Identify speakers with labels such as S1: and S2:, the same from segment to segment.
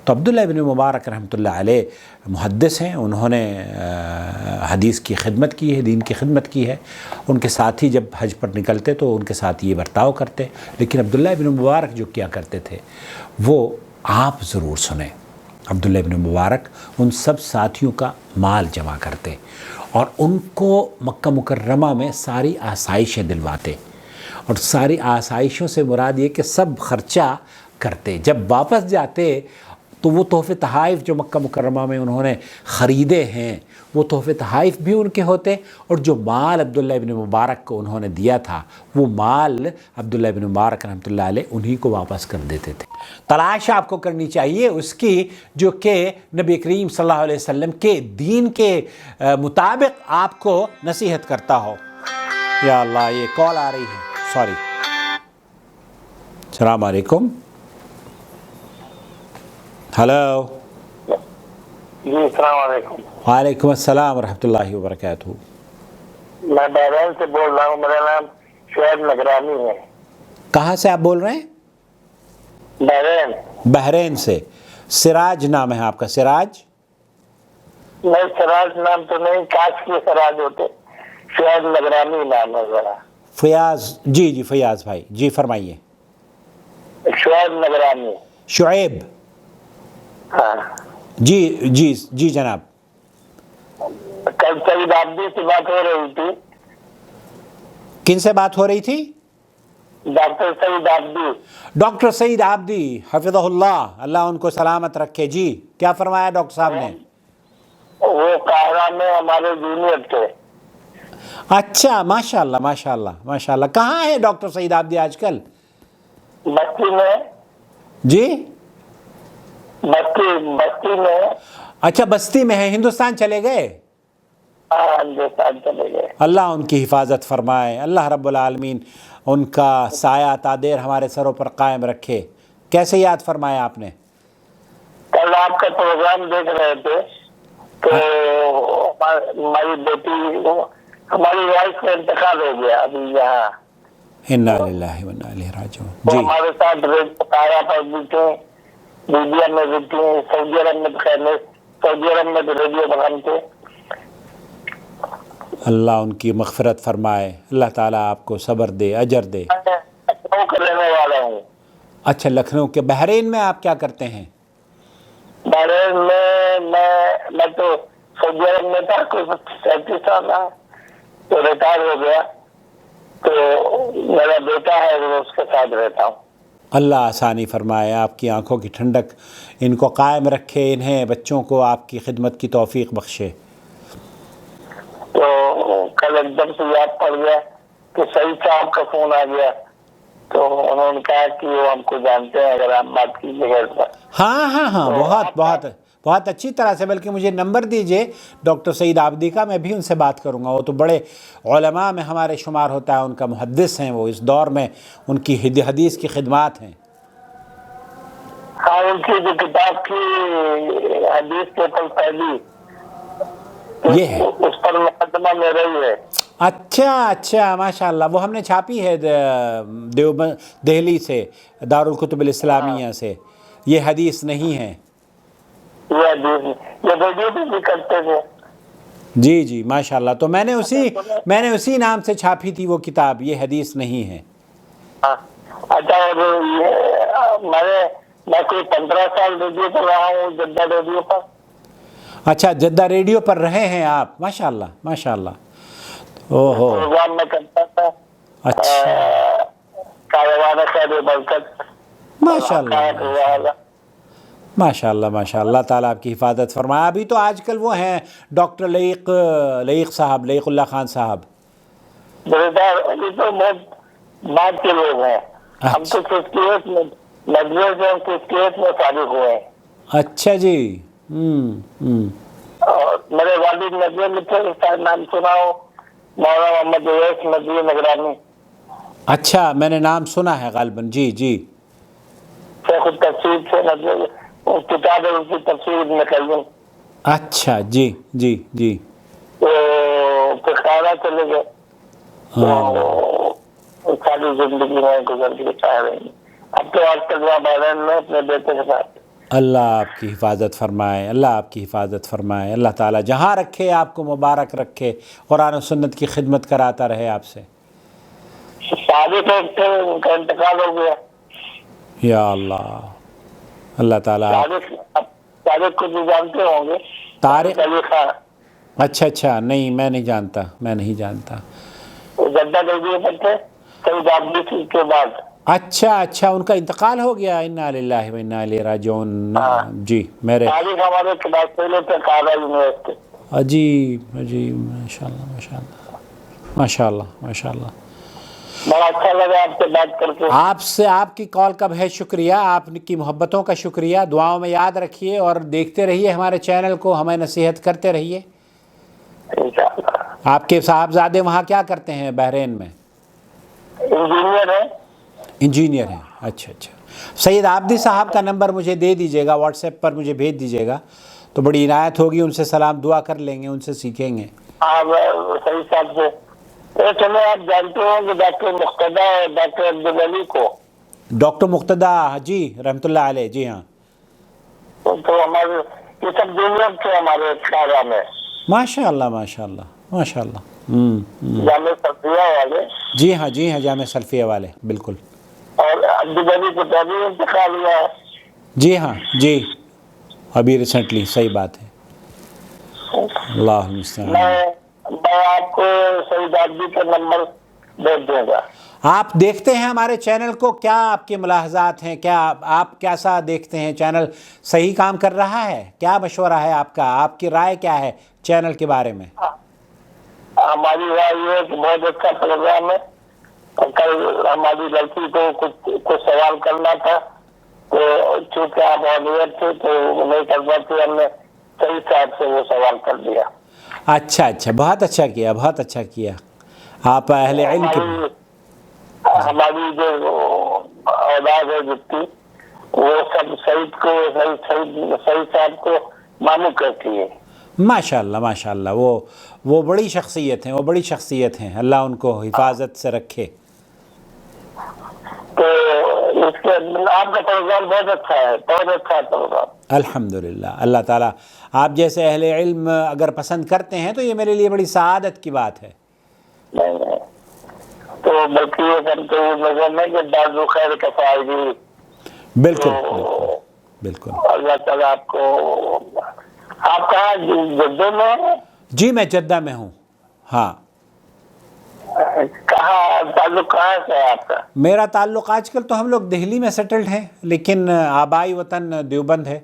S1: تو عبداللہ ابن مبارک رحمۃ اللہ علیہ محدث ہیں، انہوں نے حدیث کی خدمت کی ہے، دین کی خدمت کی ہے۔ ان کے ساتھی جب حج پر نکلتے تو ان کے ساتھ یہ برتاؤ کرتے، لیکن عبداللہ ابن مبارک جو کیا کرتے تھے وہ آپ ضرور سنیں۔ عبداللہ ابن مبارک ان سب ساتھیوں کا مال جمع کرتے اور ان کو مکہ مکرمہ میں ساری آسائشیں دلواتے، اور ساری آسائشوں سے مراد یہ کہ سب خرچہ کرتے۔ جب واپس جاتے تو وہ تحفے تحائف جو مکہ مکرمہ میں انہوں نے خریدے ہیں وہ تحفے تحائف بھی ان کے ہوتے، اور جو مال عبداللہ ابن مبارک کو انہوں نے دیا تھا وہ مال عبداللہ ابن مبارک رحمۃ اللہ علیہ انہی کو واپس کر دیتے تھے۔ تلاش آپ کو کرنی چاہیے اس کی جو کہ نبی کریم صلی اللہ علیہ وسلم کے دین کے مطابق آپ کو نصیحت کرتا ہو۔ یا اللہ، یہ کال آ رہی ہے، سوری۔ السلام علیکم۔ ہلو۔
S2: جی السلام علیکم۔
S1: وعلیکم السلام ورحمۃ اللہ وبرکاتہ۔
S2: میں بحرین سے بول رہا ہوں، میرا نام شعیب نگرانی ہے۔
S1: کہاں سے آپ بول رہے ہیں؟
S2: بحرین۔
S1: بحرین سے۔ سراج نام ہے آپ کا؟ سراج؟
S2: نہیں، سراج نام تو نہیں، کاش کے سراج ہوتے۔ شعیب نگرانی نام ہے ذرا۔
S1: فیاض؟ جی جی فیاض بھائی، جی فرمائیے۔
S2: شعیب نگرانی۔
S1: شعیب؟
S2: ہاں
S1: جی جی جی جناب۔
S2: کل سعید عابدی سے بات ہو رہی تھی۔
S1: کن سے بات ہو رہی تھی؟
S2: ڈاکٹر سعید عابدی۔
S1: ڈاکٹر سعید عابدی حفظہ اللہ، اللہ ان کو سلامت رکھے۔ جی کیا فرمایا ڈاکٹر صاحب نے؟
S2: وہ قاہرہ میں ہمارے جونیئر تھے۔
S1: اچھا، ماشاء اللہ ماشاء اللہ ماشاء اللہ۔ کہاں ہے ڈاکٹر سعید عابدی آج کل؟
S2: بستی میں۔
S1: جی
S2: بستی میں۔
S1: اچھا، بستی میں ہے، ہندوستان چلے گئے؟
S2: ہاں، ہندوستان چلے گئے۔
S1: اللہ ان کی حفاظت فرمائے، اللہ رب العالمین ان کا سایہ تادیر ہمارے سروں پر قائم رکھے۔ کیسے یاد فرمایا آپ نے؟
S2: کل آپ کا پروگرام دیکھ رہے تھے تو ہماری بیٹی، ہماری وائف کا انتقال ہو گیا ابھی یہاں۔
S1: انا للہ و انا الیہ راجعون۔
S2: وہ
S1: جی
S2: ہمارے ساتھ قاہرہ پر بھی تھے، لیبیا میں بھی تھے، سعودی عرب میں خیر نہیں، سعودی عرب میں بھی ریڈیو بغام تھے۔
S1: اللہ ان کی مغفرت فرمائے، اللہ تعالیٰ آپ کو صبر دے، اجر دے۔
S2: میں لکھنؤ کا رہنے والا ہوں۔
S1: اچھا، لکھنؤ کے۔ بحرین میں آپ کیا کرتے ہیں؟
S2: بحرین میں تو سعودی عرب میں تھا، کوئی 37 سال رہا تو ریٹائر ہو گیا، تو میرا بیٹا ہے وہ اس کے ساتھ رہتا ہوں۔
S1: اللہ آسانی فرمائے، آپ کی آنکھوں کی ٹھنڈک ان کو قائم رکھے، انہیں بچوں کو آپ کی خدمت کی توفیق بخشے۔
S2: تو کل ایک دم سے یاد پڑ گیا کہ سعید صاحب کا فون آ گیا، تو انہوں نے کہا کہ وہ ہم کو جانتے ہیں، اگر آپ بات کیجیے گا اس پر۔
S1: ہاں ہاں ہاں، بہت بہت بہت اچھی طرح سے، بلکہ مجھے نمبر دیجئے ڈاکٹر سعید عابدی کا، میں بھی ان سے بات کروں گا۔ وہ تو بڑے علماء میں ہمارے شمار ہوتا ہے، ان کا محدث ہیں وہ، اس دور میں ان کی حدیث کی خدمات ہیں۔
S2: ہاں، ان کی جو کتاب کی حدیث کے اوپر پہلی
S1: یہ ہے،
S2: اس پر مقدمہ میرا ہی ہے۔
S1: اچھا اچھا، ماشاء اللہ، وہ ہم نے چھاپی ہے دہلی سے، دارالکتب الاسلامیہ سے۔ یہ حدیث نہیں ہے۔
S2: یہ حدیث یہ ریڈیو بھی کرتے تھے۔
S1: جی جی ماشاء اللہ، تو میں نے اسی نام سے چھاپی تھی وہ کتاب، یہ حدیث نہیں ہے۔
S2: اچھا، اور میں کوئی 15 سال ریڈیو پر رہا ہوں، جدہ ریڈیو پر۔
S1: اچھا، جدہ ریڈیو پر رہے ہیں آپ؟ ماشاء اللہ ماشاء اللہ۔ او ہو،
S2: پروگرام میں کرتا تھا۔
S1: اچھا،
S2: کاروان خیر برکت۔
S1: ماشاء اللہ ماشاء اللہ ماشاء اللہ، تعالیٰ آپ کی حفاظت فرمائے۔ ابھی تو آج کل وہ ہیں ڈاکٹر لئیق صاحب، لئیق اللہ خان صاحب۔
S2: ابھی تو بہت بعد کے لوگ ہیں، ہم تو 58 میں مدرسے سے 58 میں فارغ ہوئے ہیں۔
S1: اچھا جی۔
S2: اور میرے والد ندوے میں تھے، اس کا نام سنا ہو، مولانا محمد اویس ندوی نگرانی۔
S1: اچھا، میں نے نام سنا ہے غالباً، جی جی۔
S2: شیخ التفسیر سے ندوے، کتاب ہے ان کی تفسیر ابن قیم۔
S1: اچھا جی جی جی۔
S2: تو پھر قاہرہ چلے گئے، تو ساری زندگی میں گزر کے چاہ رہی ہیں۔ اب تو آج کل وہاں بحرین میں اپنے بیٹے کے ساتھ
S1: اللہ آپ کی حفاظت فرمائے، اللہ آپ کی حفاظت فرمائے، اللہ تعالیٰ جہاں رکھے آپ کو مبارک رکھے، قرآن و سنت کی خدمت کراتا رہے آپ سے۔
S2: شادی تھے ان کا انتقال ہو گیا۔
S1: یا اللہ، اللہ تعالیٰ۔
S2: طارق کو بھی جانتے ہوں گے،
S1: طارق؟
S2: علی خان۔
S1: اچھا، نہیں میں نہیں جانتا، میں نہیں جانتا۔
S2: جدہ گئے پر تھے سعید عابدی کے بعد۔
S1: اچھا، ان کا انتقال ہو گیا، انا للہ و انا الیہ راجعون۔ جی، میرے
S2: طارق ہمارے کلاس فیلو تھے قاہرہ یونیورسٹی۔
S1: عجیب، ماشاءاللہ۔
S2: بڑا اچھا لگا آپ سے بات کر کے۔
S1: آپ کی کال کا بہت شکریہ، آپ کی محبتوں کا شکریہ، دعاؤں میں یاد رکھیے اور دیکھتے رہیے ہمارے چینل کو، ہمیں نصیحت کرتے رہیے۔
S2: انشاءاللہ۔
S1: آپ کے صاحبزادے وہاں کیا کرتے ہیں بحرین میں؟ انجینئر ہیں۔ اچھا، سید عابدی صاحب کا نمبر مجھے دے دیجیے گا، واٹس ایپ پر مجھے بھیج دیجیے گا تو بڑی عنایت ہوگی، ان سے سلام دعا کر لیں گے، ان سے سیکھیں گے۔
S2: صحیح صاحب سے چلے، آپ جانتے ہوں کہ ڈاکٹر مقتدیٰ اور ڈاکٹر عبدالعلی کو؟
S1: ڈاکٹر مقتدیٰ، جی رحمۃ اللہ علیہ، جی ہاں۔
S2: تو ہمارے یہ سب جونیئر تھے ہمارے قاہرہ میں۔
S1: ماشاءاللہ۔
S2: جامعہ سلفیہ والے۔
S1: جی ہاں، جامعہ سلفیہ والے، بالکل۔
S2: اور عبدالعلی کو تو ابھی انتقال ہوا ہے۔
S1: جی ہاں، ابھی ریسنٹلی، صحیح بات ہے۔ اللہ المستعان۔
S2: میں آپ کو سعید عابدی کا نمبر بھیج دوں گا۔
S1: آپ دیکھتے ہیں ہمارے چینل کو، کیا آپ کے ملاحظات ہیں؟ کیا آپ کیسا دیکھتے ہیں؟ چینل صحیح کام کر رہا ہے؟ کیا مشورہ ہے آپ کا؟ آپ کی رائے کیا ہے چینل کے بارے میں؟
S2: ہماری رائے یہ ہے کہ بہت اچھا پروگرام ہے۔ کل ہماری لڑکی کو کچھ سوال کرنا تھا، تو چونکہ آپ آڈیئر تھے تو نہیں کر پاتے، ہم نے صحیح صاحب سے وہ سوال کر دیا۔
S1: اچھا، بہت اچھا کیا۔ آپ اہل علم کے
S2: ہماری جو اولاد ہے جتنی، وہ سب صحیح صاحب کو معلوم کرتی ہے۔
S1: ماشاءاللہ، وہ بڑی شخصیت ہیں، اللہ ان کو حفاظت سے رکھے۔
S2: تو اس کے آپ کا پروگرام بہت اچھا ہے پروگرام۔
S1: الحمدللہ، اللہ تعالیٰ آپ جیسے اہل علم اگر پسند کرتے ہیں تو یہ میرے لیے بڑی سعادت کی بات ہے۔
S2: نہیں تو بلکہ یہ کرتے ہوئے نظر میں کہ بعض خیر کا فائدہ۔
S1: بالکل۔
S2: اللہ تعالیٰ آپ کو، آپ کہاں جدہ میں ہیں؟
S1: جی میں جدہ میں ہوں، ہاں۔
S2: کہاں تعلق کہاں سے ہے آپ کا؟ میرا
S1: تعلق آج کل تو ہم لوگ دہلی میں سیٹلڈ ہیں، لیکن آبائی وطن دیوبند ہے۔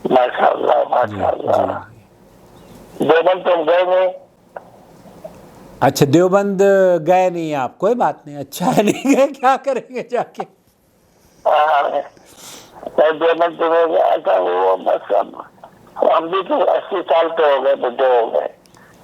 S2: ماشاءاللہ۔ دیوبند تم گئے نہیں؟
S1: اچھا، دیوبند گئے نہیں آپ؟ کوئی بات نہیں، اچھا ہے، نہیں گئے، کیا کریں گے جا کے۔
S2: دیوبند تو گیا تھا، وہ بس ہم بھی تو 80 سال کے ہو گئے، بڈھے ہو گئے۔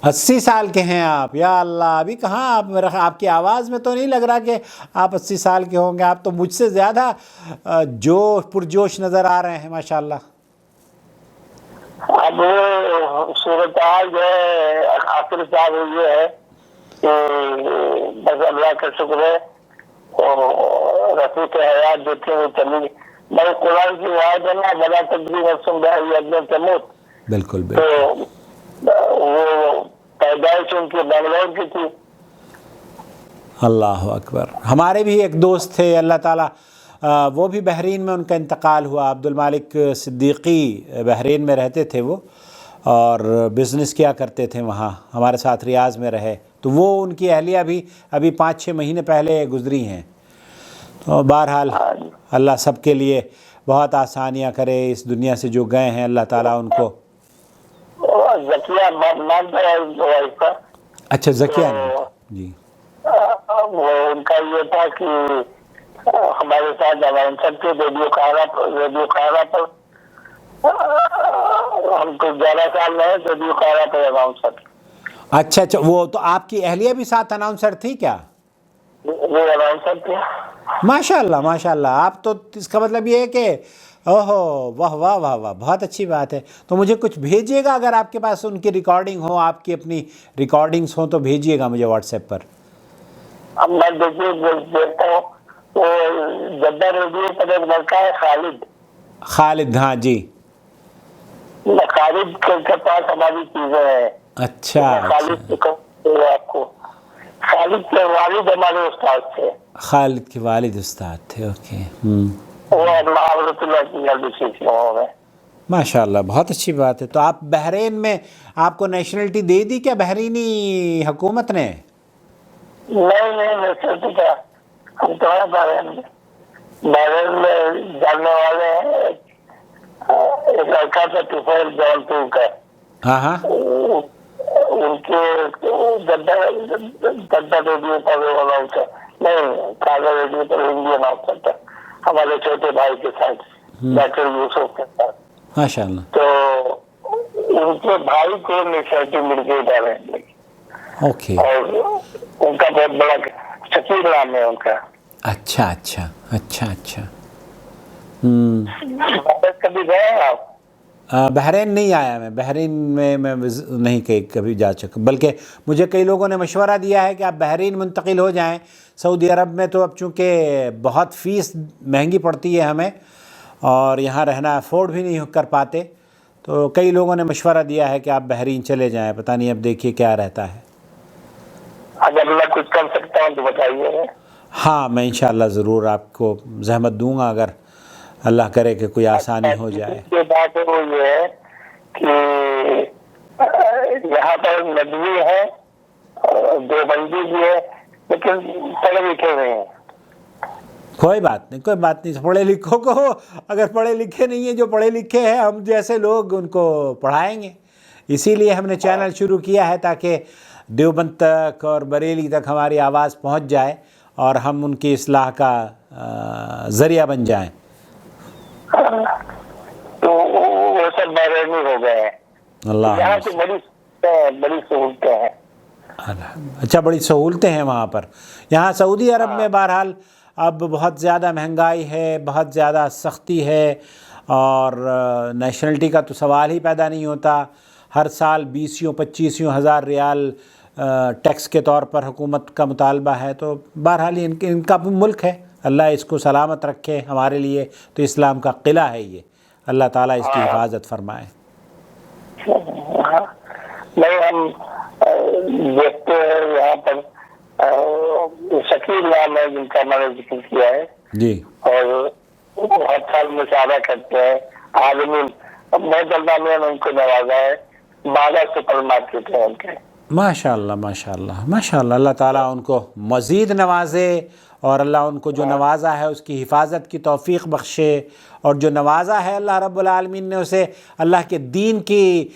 S1: 80 سال کے ہیں آپ؟ یا اللہ، ابھی کہاں آپ کی آواز میں تو نہیں لگ رہا کہ آپ 80 سال کے ہوں گے، آپ تو مجھ سے زیادہ پرجوش نظر آ رہے ہیں، ماشاءاللہ۔
S2: اب صورتحال جو ہے آخر صاحب یہ ہے کہ بس اللہ کا شکر ہے، رفیق حیات جو تھے وہ چلی۔ میں قرآن کی آیت ہے نا، بلا تدری نفس بما تموت،
S1: بالکل۔
S2: تو وہ پیدائش ان کی بنگلور کی تھی۔
S1: اللہ اکبر۔ ہمارے بھی ایک دوست تھے، اللہ تعالیٰ وہ بھی بحرین میں ان کا انتقال ہوا، عبد المالک صدیقی، بحرین میں رہتے تھے وہ، اور بزنس کیا کرتے تھے وہاں، ہمارے ساتھ ریاض میں رہے، تو وہ ان کی اہلیہ بھی ابھی 5-6 مہینے پہلے گزری ہیں۔ تو بہرحال اللہ سب کے لیے بہت آسانیاں کرے، اس دنیا سے جو گئے ہیں اللہ تعالیٰ ان کو۔
S2: زکیہ نام تھا۔
S1: اچھا، زکیہ نام، جی۔
S2: وہ ان کا یہ تھا کہ ہمارے ساتھ اناؤنسر تھے ریڈیو قاہرہ پر، ہم کو 11 سال رہے ریڈیو قاہرہ پر اناؤنسر۔
S1: اچھا، وہ تو آپ کی اہلیہ بھی ساتھ اناؤنسر تھی کیا؟
S2: وہ اناؤنسر تھے۔
S1: ماشاءاللہ، آپ تو، اس کا مطلب یہ ہے کہ اوہو، واہ واہ واہ واہ، بہت اچھی بات ہے۔ تو مجھے کچھ بھیجیے گا، اگر آپ کے پاس ان کی ریکارڈنگ ہو، آپ کی اپنی ریکارڈنگز ہوں تو بھیجیے گا مجھے واٹس ایپ پر۔
S2: اب میں دیکھتا ہوں، وہ جدہ ریڈیو پر ایک لڑکا ہے خالد،
S1: خالد، ہاں جی،
S2: خالد کے پاس ہماری چیزیں ہیں.
S1: اچھا
S2: خالد سے کہوں آپ کو، خالد کے والد ہمارے استاد تھے،
S1: خالد کے والد استاد تھے. اوکے.
S2: وہ حضرت اللہ کی جلدی سیکھ رہے ہیں.
S1: ماشاء اللہ، بہت اچھی بات ہے. تو آپ بحرین میں آپ کو نیشنلٹی دے دی کیا بحرینی حکومت نے؟
S2: نہیں میں سوچا تھا ہم تو ہیں بحرین میں جاننے والے ہیں. ایک لڑکا تھا طفیل جونپور کا،
S1: ہاں ہاں،
S2: ان کے جدہ ریڈیو پر نہیں کاغذ ریڈیو پر ہندی اناؤنسر تھا، ہمارے چھوٹے بھائی کے ساتھ ڈاکٹر یوسف کے ساتھ.
S1: ماشاء اللہ.
S2: تو ان کے بھائی کو نیشنلٹی مل گئی بحرین میں،
S1: اوکے.
S2: اور ان کا بہت بڑا شکیل نام ہے ان کا.
S1: اچھا اچھا اچھا اچھا.
S2: کبھی گئے آپ؟
S1: بحرین نہیں آیا میں، بحرین میں نہیں کبھی جا چکا، بلکہ مجھے کئی لوگوں نے مشورہ دیا ہے کہ آپ بحرین منتقل ہو جائیں. سعودی عرب میں تو اب چونکہ بہت فیس مہنگی پڑتی ہے ہمیں، اور یہاں رہنا افورڈ بھی نہیں کر پاتے، تو کئی لوگوں نے مشورہ دیا ہے کہ آپ بحرین چلے جائیں. پتہ نہیں اب دیکھیے کیا رہتا ہے.
S2: اگر میں کچھ کر سکتا ہوں تو بتائیے.
S1: ہاں میں انشاءاللہ ضرور آپ کو زحمت دوں گا، اگر اللہ کرے کہ کوئی آسانی ہو جائے.
S2: یہ بات وہ یہ ہے کہ یہاں پر ندوی ہے، دیوبندی بھی ہے، لیکن پڑھے لکھے نہیں ہیں.
S1: کوئی بات نہیں، کوئی بات نہیں. پڑھے لکھوں کو اگر پڑھے لکھے نہیں ہیں، جو پڑھے لکھے ہیں ہم جیسے لوگ ان کو پڑھائیں گے. اسی لیے ہم نے چینل شروع کیا ہے تاکہ دیوبند تک اور بریلی تک ہماری آواز پہنچ جائے اور ہم ان کی اصلاح کا ذریعہ بن جائیں.
S2: تو وہ سب بحرینی ہو گئے ہیں.
S1: اللہ
S2: یہاں کی بڑی سہولتیں ہیں.
S1: اچھا، بڑی سہولتیں ہیں وہاں پر. یہاں سعودی عرب میں بہرحال اب بہت زیادہ مہنگائی ہے، بہت زیادہ سختی ہے، اور نیشنلٹی کا تو سوال ہی پیدا نہیں ہوتا. ہر سال 20-25 ہزار ریال ٹیکس کے طور پر حکومت کا مطالبہ ہے. تو بہرحال ان کا ملک ہے، اللہ اس کو سلامت رکھے. ہمارے لیے تو اسلام کا قلعہ ہے یہ، اللہ تعالیٰ اس کی حفاظت فرمائے.
S2: نہیں ہم دیکھتے ہیں یہاں پر شکیل نام ہے جن کا میں نے ذکر کیا ہے
S1: جی،
S2: اور ہر سال مشاہدہ کرتے ہیں. آدمی بہت اللہ نے ان کو نوازا ہے. 12 سپر مارکیٹ ہیں ان کے.
S1: ماشاء اللہ ماشاء اللہ ماشاء اللہ. اللہ تعالیٰ ان کو مزید نوازے، اور اللہ ان کو جو نوازا ہے اس کی حفاظت کی توفیق بخشے، اور جو نوازا ہے اللہ رب العالمین نے اسے اللہ کے دین کی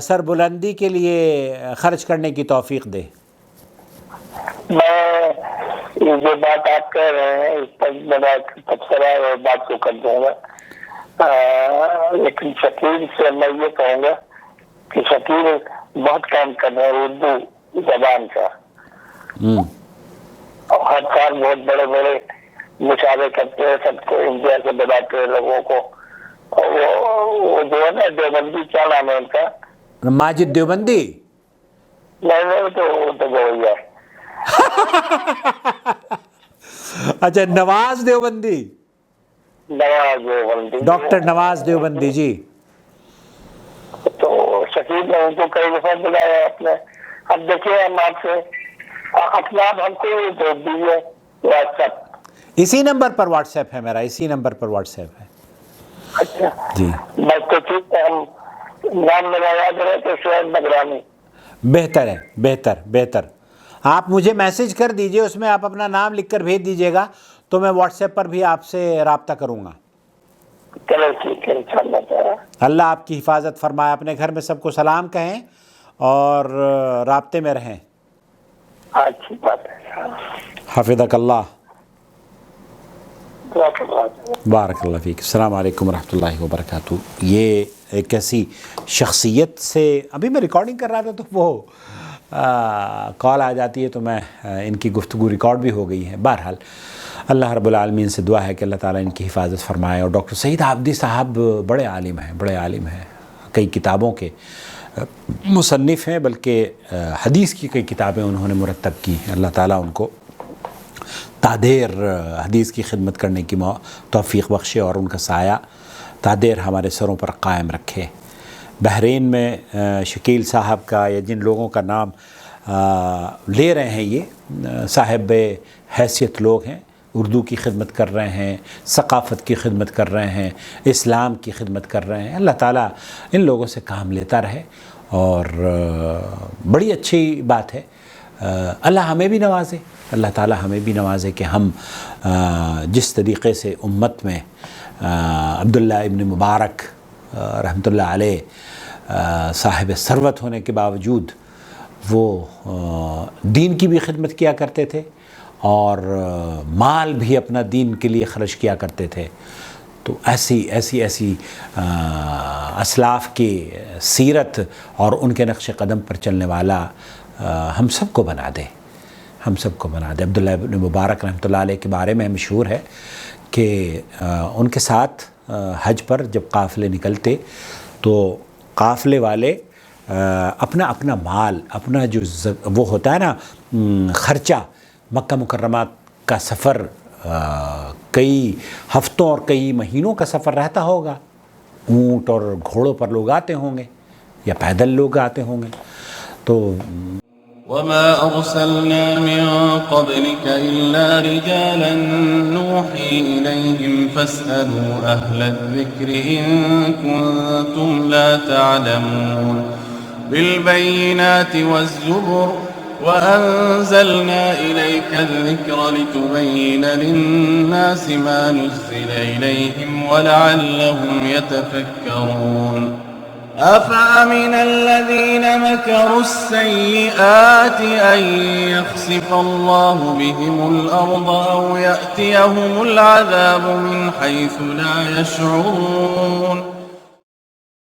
S1: سربلندی کے لیے خرچ کرنے کی توفیق دے.
S2: میں جو بات آپ کہہ رہے ہیں اس پر میرا تبصرہ اور بات کو کر دوں گا، لیکن شکیل سے میں یہ کہوں گا کہ شکیل بہت کام کر رہے ہیں اردو زبان کا، اور ہر سال بہت بڑے بڑے مشاہدے کرتے ہیں، سب کو انڈیا سے بتاتے ہیں لوگوں کو. اور وہ جو ہے نا دیوبندی، کیا نام ہے ان کا؟
S1: ماجد دیوبندی.
S2: نہیں تو گویا.
S1: اچھا، نواز دیوبندی.
S2: نواز دیوبندی،
S1: ڈاکٹر نواز دیوبندی جی.
S2: تو شکیل نے ان کو کئی دفعہ بلایا آپ نے. اب دیکھیے ہم آپ سے اپنا آپ ہم کو بھیج دیجیے واٹس ایپ.
S1: اسی نمبر پر واٹس ایپ ہے میرا، اسی نمبر پر واٹس ایپ ہے.
S2: اچھا
S1: جی
S2: بس تو ٹھیک ہے. ہم نام میرا یاد رہے تو شعیب بغرانی.
S1: بہتر ہے، بہتر بہتر. آپ مجھے میسج کر دیجئے، اس میں آپ اپنا نام لکھ کر بھیج دیجئے گا، تو میں واٹس ایپ پر بھی آپ سے رابطہ کروں گا.
S2: چلو ٹھیک ہے انشاءاللہ.
S1: اللہ آپ کی حفاظت فرمائے. اپنے گھر میں سب کو سلام کہیں اور رابطے میں رہیں.
S2: اچھی بات ہے.
S1: حفظک اللہ. بارک اللہ فیک. السلام علیکم ورحمۃ اللہ وبرکاتہ. یہ ایک ایسی شخصیت سے ابھی میں ریکارڈنگ کر رہا تھا تو وہ کال آ جاتی ہے، تو میں ان کی گفتگو ریکارڈ بھی ہو گئی ہے. بہرحال اللہ رب العالمین سے دعا ہے کہ اللہ تعالیٰ ان کی حفاظت فرمائے. اور ڈاکٹر سعید عابدی صاحب بڑے عالم ہیں، بڑے عالم ہیں. کئی کتابوں کے مصنف ہیں، بلکہ حدیث کی کئی کتابیں انہوں نے مرتب کی ہیں. اللہ تعالیٰ ان کو تادیر حدیث کی خدمت کرنے کی توفیق بخشے اور ان کا سایہ تادیر ہمارے سروں پر قائم رکھے۔ بحرین میں شکیل صاحب کا یا جن لوگوں کا نام لے رہے ہیں یہ صاحب حیثیت لوگ ہیں، اردو کی خدمت کر رہے ہیں، ثقافت کی خدمت کر رہے ہیں، اسلام کی خدمت کر رہے ہیں۔ اللہ تعالیٰ ان لوگوں سے کام لیتا رہے اور بڑی اچھی بات ہے۔ اللہ ہمیں بھی نوازے، اللہ تعالیٰ ہمیں بھی نوازے کہ ہم جس طریقے سے امت میں عبداللہ ابن مبارک رحمۃ اللہ علیہ صاحب ثروت ہونے کے باوجود وہ دین کی بھی خدمت کیا کرتے تھے اور مال بھی اپنا دین کے لیے خرچ کیا کرتے تھے، تو ایسی اسلاف کی سیرت اور ان کے نقش قدم پر چلنے والا ہم سب کو بنا دے، ہم سب کو بنا دے۔ عبداللہ ابن مبارک رحمۃ اللہ علیہ کے بارے میں مشہور ہے کہ ان کے ساتھ حج پر جب قافلے نکلتے تو قافلے والے اپنا اپنا مال، اپنا جو وہ ہوتا ہے نا خرچہ، مکہ مکرمہ کا سفر کئی ہفتوں اور کئی مہینوں کا سفر رہتا ہوگا، اونٹ اور گھوڑوں پر لوگ آتے ہوں گے یا پیدل لوگ آتے ہوں گے، تو
S3: وما أرسلنا من قبلك إلا رجالا نوحي إليهم فاسألوا أهل الذكر إن كنتم لا تعلمون بالبينات والزبر وأنزلنا إليك الذكر لتبين للناس ما نزل إليهم ولعلهم يتفكرون أفأمن الذين مكروا السيئات أن يخسف الله بهم الأرض أو يأتيهم العذاب من حيث لا يشعرون